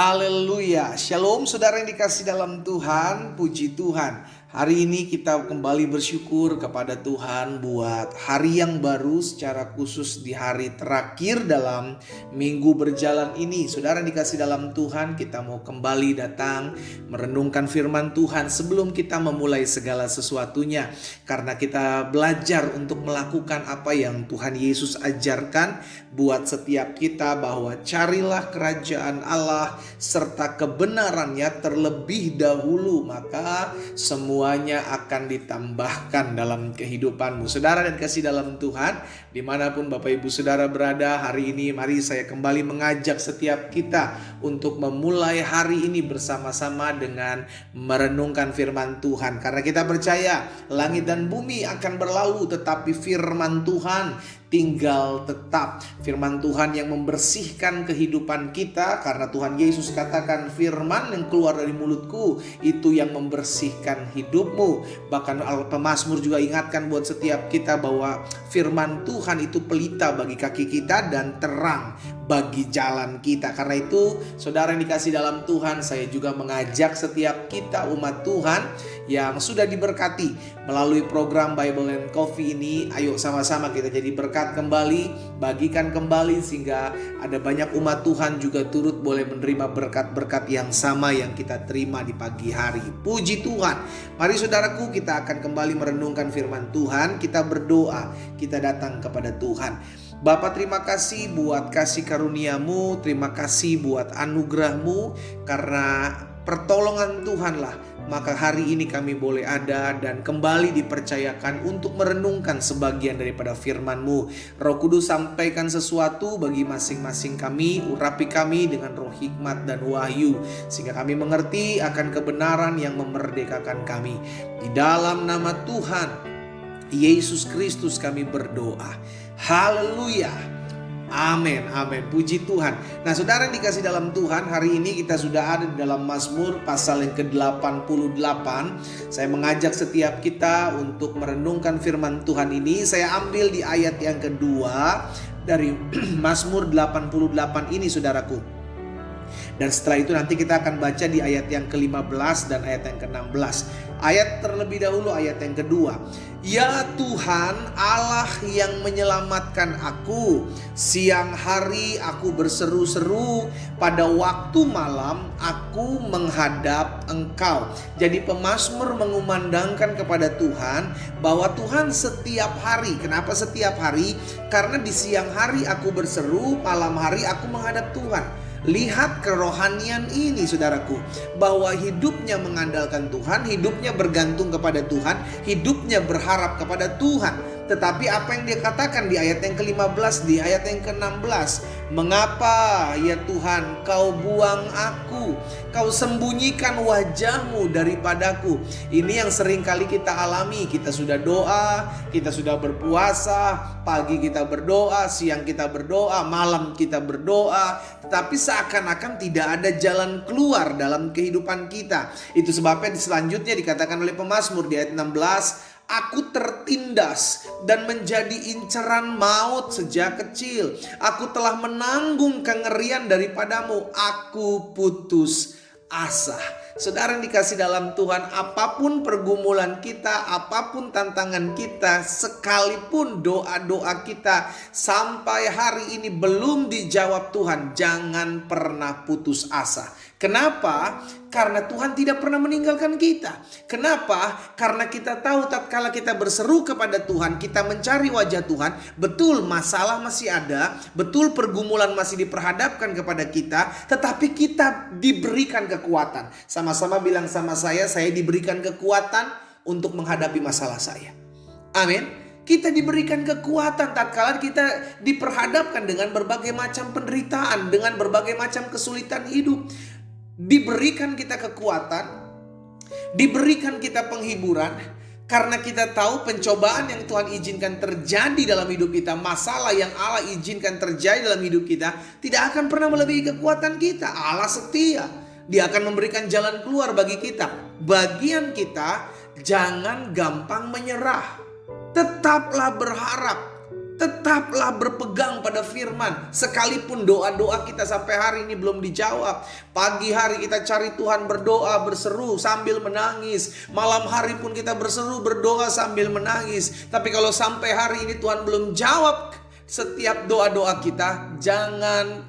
Haleluya. Shalom saudara yang dikasih dalam Tuhan. Puji Tuhan. Hari ini kita kembali bersyukur kepada Tuhan buat hari yang baru, secara khusus di hari terakhir dalam minggu berjalan ini. Saudara yang dikasih dalam Tuhan, kita mau kembali datang merenungkan firman Tuhan sebelum kita memulai segala sesuatunya. Karena kita belajar untuk melakukan apa yang Tuhan Yesus ajarkan buat setiap kita, bahwa carilah kerajaan Allah serta kebenarannya terlebih dahulu, maka semuanya akan ditambahkan dalam kehidupanmu. Saudara dan kasih dalam Tuhan, dimanapun Bapak Ibu Saudara berada hari ini, mari saya kembali mengajak setiap kita untuk memulai hari ini bersama-sama dengan merenungkan firman Tuhan. Karena kita percaya langit dan bumi akan berlalu, tetapi firman Tuhan tinggal tetap. Firman Tuhan yang membersihkan kehidupan kita, karena Tuhan Yesus katakan, firman yang keluar dari mulutku itu yang membersihkan hidupmu. Bahkan pemazmur juga ingatkan buat setiap kita bahwa firman Tuhan itu pelita bagi kaki kita dan terang bagi jalan kita. Karena itu saudara yang dikasih dalam Tuhan, saya juga mengajak setiap kita umat Tuhan yang sudah diberkati melalui program Bible and Coffee ini, ayo sama-sama kita jadi berkat kembali, bagikan kembali sehingga ada banyak umat Tuhan juga turut boleh menerima berkat-berkat yang sama yang kita terima di pagi hari. Puji Tuhan. Mari saudaraku, kita akan kembali merenungkan firman Tuhan, kita berdoa, kita datang kepada Tuhan. Bapa, terima kasih buat kasih karunia-Mu, terima kasih buat anugerah-Mu, karena pertolongan Tuhanlah maka hari ini kami boleh ada dan kembali dipercayakan untuk merenungkan sebagian daripada firman-Mu. Roh Kudus, sampaikan sesuatu bagi masing-masing kami, urapi kami dengan roh hikmat dan wahyu, sehingga kami mengerti akan kebenaran yang memerdekakan kami. Di dalam nama Tuhan Yesus Kristus kami berdoa. Haleluya. Amin, amin. Puji Tuhan. Nah saudara yang dikasih dalam Tuhan, hari ini kita sudah ada di dalam Mazmur pasal yang ke-88. Saya mengajak setiap kita untuk merenungkan firman Tuhan ini. Saya ambil di ayat yang kedua dari Mazmur 88 ini saudaraku. Dan setelah itu nanti kita akan baca di ayat yang ke-15 dan ayat yang ke-16. Ayat terlebih dahulu, ayat yang kedua. Ya Tuhan, Allah yang menyelamatkan aku, siang hari aku berseru-seru, pada waktu malam aku menghadap Engkau. Jadi pemazmur mengumandangkan kepada Tuhan bahwa Tuhan setiap hari. Kenapa setiap hari? Karena di siang hari aku berseru, malam hari aku menghadap Tuhan. Lihat kerohanian ini saudaraku, bahwa hidupnya mengandalkan Tuhan, hidupnya bergantung kepada Tuhan, hidupnya berharap kepada Tuhan. Tetapi apa yang dia katakan di ayat yang ke-15, di ayat yang ke-16, mengapa ya Tuhan kau buang aku, kau sembunyikan wajahmu daripadaku. Ini yang sering kali kita alami. Kita sudah doa, kita sudah berpuasa, pagi kita berdoa, siang kita berdoa, malam kita berdoa, tetapi seakan-akan tidak ada jalan keluar dalam kehidupan kita. Itu sebabnya selanjutnya dikatakan oleh pemazmur di ayat 16, aku tertindas dan menjadi inceran maut sejak kecil. Aku telah menanggung kengerian daripadamu. Aku putus asa. Saudara yang dikasih dalam Tuhan, apapun pergumulan kita, apapun tantangan kita, sekalipun doa-doa kita sampai hari ini belum dijawab Tuhan, jangan pernah putus asa. Kenapa? Karena Tuhan tidak pernah meninggalkan kita. Kenapa? Karena kita tahu tatkala kita berseru kepada Tuhan, kita mencari wajah Tuhan, betul masalah masih ada, betul pergumulan masih diperhadapkan kepada kita, tetapi kita diberikan kekuatan. Sama-sama bilang sama saya diberikan kekuatan untuk menghadapi masalah saya. Amin. Kita diberikan kekuatan tatkala kita diperhadapkan dengan berbagai macam penderitaan, dengan berbagai macam kesulitan hidup. Diberikan kita kekuatan, diberikan kita penghiburan, karena kita tahu pencobaan yang Tuhan izinkan terjadi dalam hidup kita, masalah yang Allah izinkan terjadi dalam hidup kita, tidak akan pernah melebihi kekuatan kita. Allah setia, Dia akan memberikan jalan keluar bagi kita. Bagian kita, jangan gampang menyerah, tetaplah berharap. Tetaplah berpegang pada firman. Sekalipun doa-doa kita sampai hari ini belum dijawab. Pagi hari kita cari Tuhan, berdoa, berseru sambil menangis. Malam hari pun kita berseru, berdoa sambil menangis. Tapi kalau sampai hari ini Tuhan belum jawab setiap doa-doa kita, jangan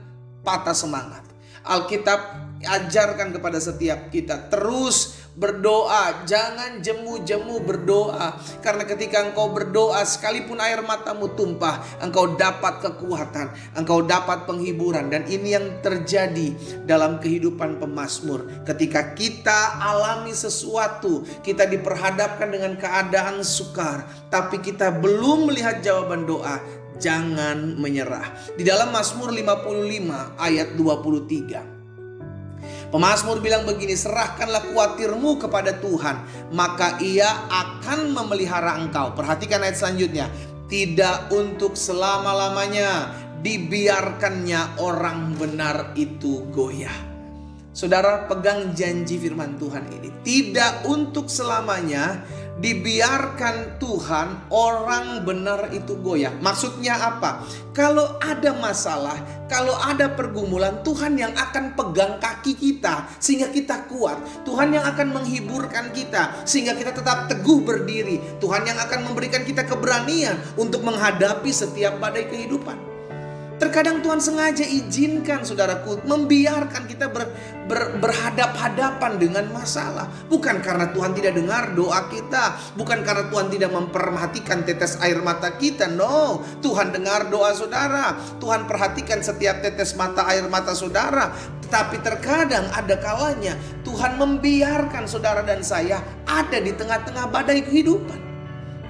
patah semangat. Alkitab ajarkan kepada setiap kita, terus berdoa, jangan jemu-jemu berdoa. Karena ketika engkau berdoa, sekalipun air matamu tumpah, engkau dapat kekuatan, engkau dapat penghiburan. Dan ini yang terjadi dalam kehidupan pemazmur. Ketika kita alami sesuatu, kita diperhadapkan dengan keadaan sukar, tapi kita belum melihat jawaban doa, jangan menyerah. Di dalam Mazmur 55 ayat 23, pemazmur bilang begini, serahkanlah kuatirmu kepada Tuhan, maka Ia akan memelihara engkau. Perhatikan ayat selanjutnya, tidak untuk selama-lamanya dibiarkannya orang benar itu goyah. Saudara, pegang janji firman Tuhan ini, tidak untuk selamanya dibiarkan Tuhan orang benar itu goyah. Maksudnya apa? Kalau ada masalah, kalau ada pergumulan, Tuhan yang akan pegang kaki kita sehingga kita kuat. Tuhan yang akan menghiburkan kita sehingga kita tetap teguh berdiri. Tuhan yang akan memberikan kita keberanian untuk menghadapi setiap badai kehidupan. Terkadang Tuhan sengaja izinkan, saudaraku, membiarkan kita berhadap-hadapan dengan masalah. Bukan karena Tuhan tidak dengar doa kita, bukan karena Tuhan tidak memperhatikan tetes air mata kita. No, Tuhan dengar doa saudara, Tuhan perhatikan setiap tetes mata air mata saudara. Tetapi terkadang ada kalanya Tuhan membiarkan saudara dan saya ada di tengah-tengah badai kehidupan,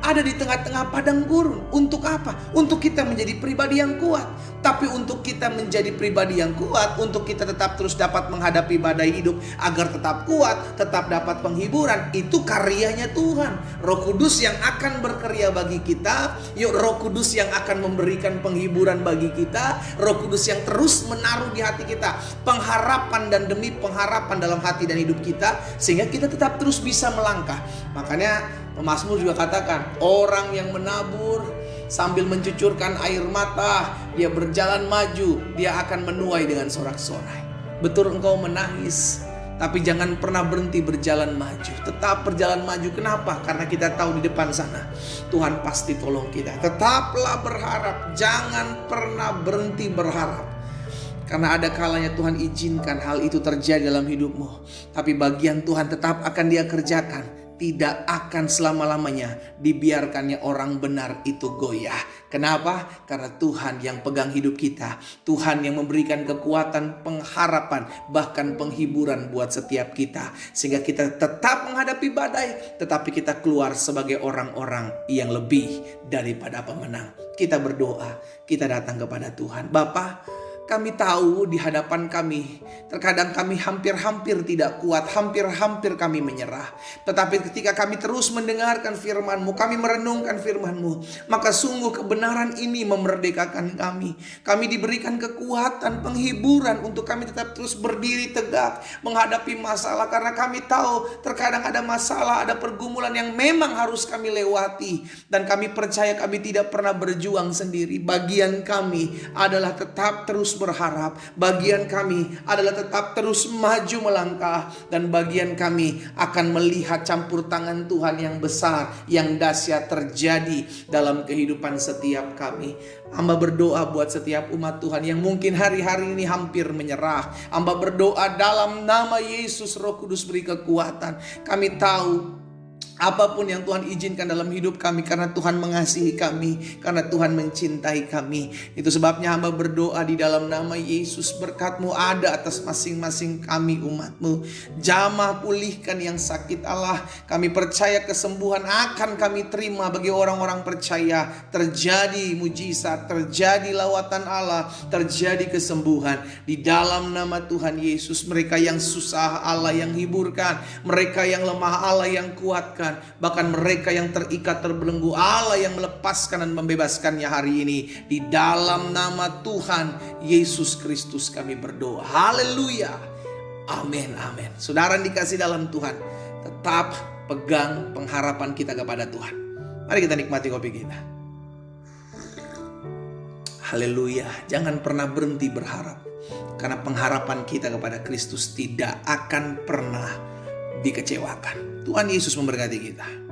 ada di tengah-tengah padang gurun. Untuk apa? Untuk kita menjadi pribadi yang kuat. Tapi untuk kita menjadi pribadi yang kuat, untuk kita tetap terus dapat menghadapi badai hidup, agar tetap kuat, tetap dapat penghiburan, itu karyanya Tuhan. Roh Kudus yang akan berkarya bagi kita. Yuk, Roh Kudus yang akan memberikan penghiburan bagi kita. Roh Kudus yang terus menaruh di hati kita pengharapan dan demi pengharapan dalam hati dan hidup kita, sehingga kita tetap terus bisa melangkah. Makanya pemazmur juga katakan, orang yang menabur sambil mencucurkan air mata, dia berjalan maju, dia akan menuai dengan sorak-sorai. Betul, engkau menangis, tapi jangan pernah berhenti berjalan maju. Tetap berjalan maju. Kenapa? Karena kita tahu di depan sana Tuhan pasti tolong kita. Tetaplah berharap, jangan pernah berhenti berharap. Karena ada kalanya Tuhan izinkan hal itu terjadi dalam hidupmu, tapi bagian Tuhan tetap akan Dia kerjakan. Tidak akan selama-lamanya dibiarkannya orang benar itu goyah. Kenapa? Karena Tuhan yang pegang hidup kita. Tuhan yang memberikan kekuatan, pengharapan, bahkan penghiburan buat setiap kita. Sehingga kita tetap menghadapi badai, tetapi kita keluar sebagai orang-orang yang lebih daripada pemenang. Kita berdoa, kita datang kepada Tuhan. Bapa, kami tahu di hadapan kami terkadang kami hampir-hampir tidak kuat, hampir-hampir kami menyerah. Tetapi ketika kami terus mendengarkan firman-Mu, kami merenungkan firman-Mu, maka sungguh kebenaran ini memerdekakan kami. Kami diberikan kekuatan, penghiburan untuk kami tetap terus berdiri tegak menghadapi masalah. Karena kami tahu terkadang ada masalah, ada pergumulan yang memang harus kami lewati. Dan kami percaya kami tidak pernah berjuang sendiri. Bagian kami adalah tetap terus berharap. Bagian kami adalah tetap terus maju melangkah. Dan bagian kami akan melihat campur tangan Tuhan yang besar, yang dahsyat terjadi dalam kehidupan setiap kami. Hamba berdoa buat setiap umat Tuhan yang mungkin hari-hari ini hampir menyerah. Hamba berdoa dalam nama Yesus, Roh Kudus beri kekuatan. Kami tahu apapun yang Tuhan izinkan dalam hidup kami, karena Tuhan mengasihi kami, karena Tuhan mencintai kami. Itu sebabnya hamba berdoa di dalam nama Yesus, berkat-Mu ada atas masing-masing kami umat-Mu. Jamah pulihkan yang sakit Allah. Kami percaya kesembuhan akan kami terima bagi orang-orang percaya. Terjadi mujizat, terjadi lawatan Allah, terjadi kesembuhan di dalam nama Tuhan Yesus. Mereka yang susah Allah yang hiburkan, mereka yang lemah Allah yang kuatkan. Bahkan mereka yang terikat terbelenggu Allah yang melepaskan dan membebaskannya hari ini. Di dalam nama Tuhan Yesus Kristus kami berdoa. Haleluya. Amin, amin. Saudara yang dikasih dalam Tuhan, tetap pegang pengharapan kita kepada Tuhan. Mari kita nikmati kopi kita. Haleluya. Jangan pernah berhenti berharap. Karena pengharapan kita kepada Kristus tidak akan pernah dikecewakan. Tuhan Yesus memberkati kita.